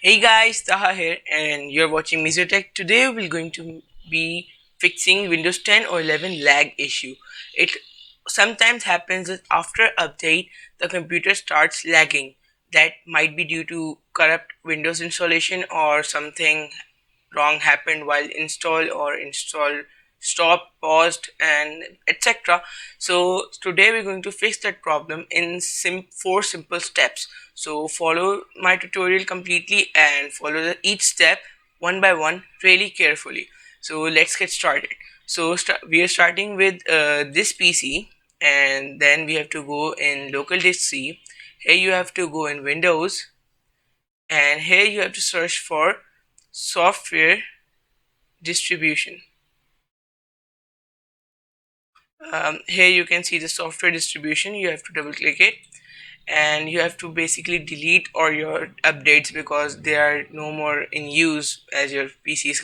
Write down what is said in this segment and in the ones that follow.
Hey guys, Taha here, and you're watching Misiotech. Today we're going to be fixing Windows 10 or 11 lag issue. It sometimes happens that after update, the computer starts lagging. That might be due to corrupt Windows installation or something wrong happened while install stopped, paused, and etc. So today we're going to fix that problem in four simple steps. So follow my tutorial completely and follow each step one by one really carefully. So let's get started. So we are starting with this PC, and then we have to go in local disk C. Here you have to go in Windows, and here you have to search for software distribution. Here you can see the software distribution. You have to double click it, and you have to basically delete all your updates because they are no more in use as your PC is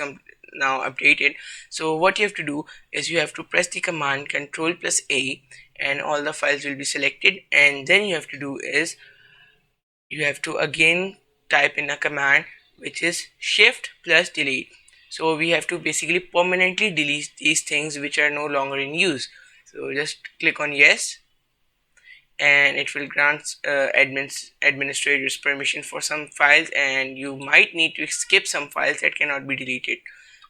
now updated. So what you have to do is you have to press the command Control plus A, and all the files will be selected, and then you have to do is you have to again type in a command which is Shift plus delete. So we have to basically permanently delete these things which are no longer in use. So just click on yes, and it will grant administrators permission for some files, and you might need to skip some files that cannot be deleted.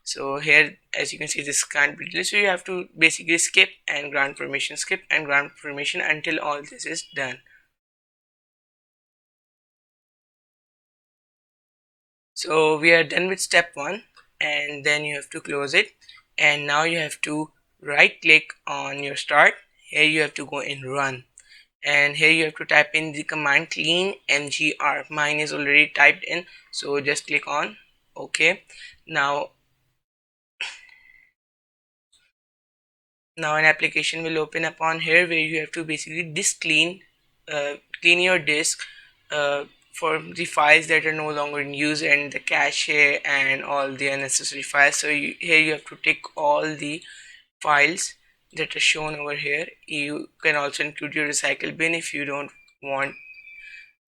So here, as you can see, this can't be deleted, so you have to basically skip and grant permission, skip and grant permission until all this is done. So we are done with step one, and then you have to close it, and now you have to right click on your start. Here you have to go in run, and here you have to type in the command clean mgr. Mine is already typed in, so just click on OK. Now an application will open up on here where you have to basically clean your disk uh, for the files that are no longer in use, and the cache and all the unnecessary files. So here you have to tick all the files that are shown over here. You can also include your recycle bin if you don't want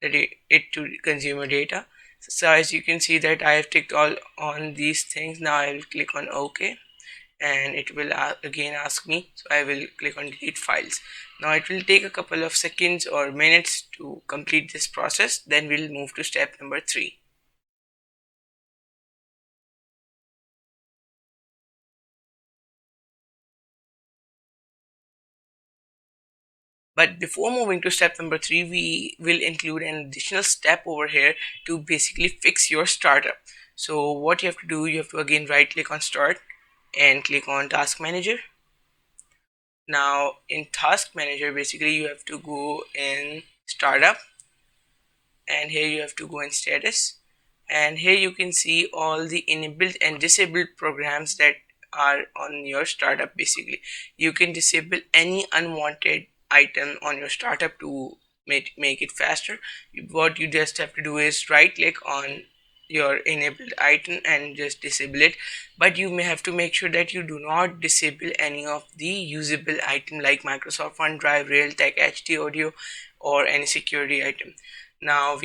it to consume your data. So as you can see that I have ticked all on these things. Now I will click on OK, and it will again ask me, so I will click on delete files. Now it will take a couple of seconds or minutes to complete this process, then we'll move to step number 3. But before moving to step number 3, we will include an additional step over here to basically fix your startup. So what you have to do, you have to again right click on start and click on task manager. Now in task manager, basically you have to go in startup, and here you have to go in status, and here you can see all the enabled and disabled programs that are on your startup. Basically you can disable any unwanted item on your startup to make it faster. What you just have to do is right click on your enabled item and just disable it, but you may have to make sure that you do not disable any of the usable item like Microsoft OneDrive, Realtek, HD Audio, or any security item. Now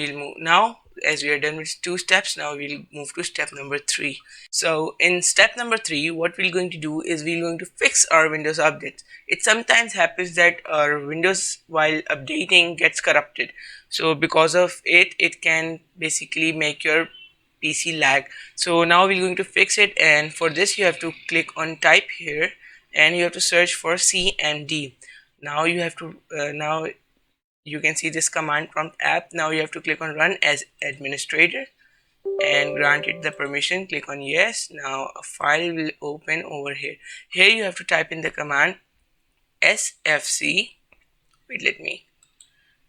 as we are done with 2 steps, now we'll move to step number 3. So in step number 3, what we're going to do is we're going to fix our Windows updates. It sometimes happens that our Windows while updating gets corrupted, so because of it can basically make your PC lag. So now we're going to fix it, and for this you have to click on type here, and you have to search for cmd. Now you have to now you can see this command prompt app. Now you have to click on run as administrator and grant it the permission. Click on yes. Now a file will open over here. Here you have to type in the command sfc. Wait, let me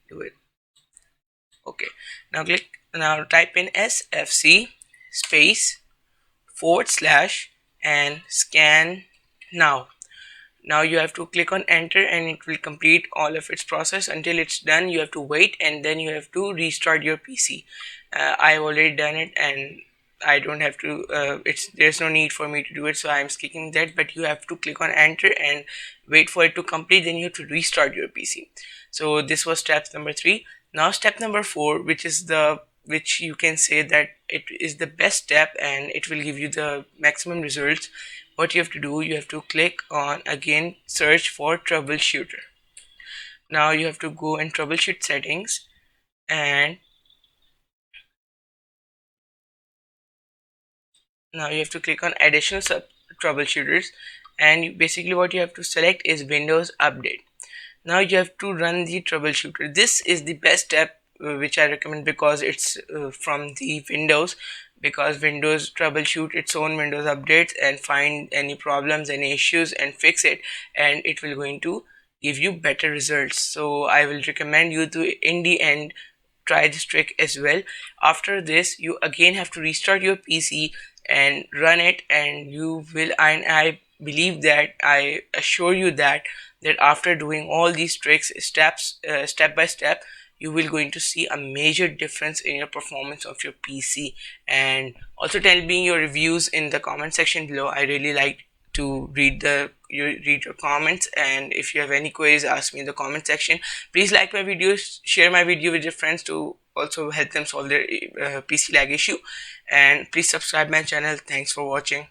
do it. Okay, now type in sfc space / and scan now. Now you have to click on enter, and it will complete all of its process. Until it's done, you have to wait, and then you have to restart your PC. I've already done it, and I don't have to there's no need for me to do it, so I'm skipping that. But you have to click on enter and wait for it to complete, then you have to restart your PC. So this was step number 3. Now step number 4, which is the which you can say that it is the best step and it will give you the maximum results, what you have to do, you have to click on again search for troubleshooter. Now you have to go in troubleshoot settings, and now you have to click on additional sub troubleshooters, and basically what you have to select is Windows Update. Now you have to run the troubleshooter. This is the best step which I recommend, because it's from the Windows, because Windows troubleshoot its own Windows updates and find any problems, any issues, and fix it, and it will going to give you better results. So I will recommend you to in the end try this trick as well. After this, you again have to restart your PC and run it, and you will, and I believe that, I assure you that after doing all these tricks steps step by step, you will going to see a major difference in your performance of your PC. And also tell me your reviews in the comment section below. I really like to read your comments, and if you have any queries, ask me in the comment section. Please like my videos, share my video with your friends to also help them solve their PC lag issue, and please subscribe my channel. Thanks for watching.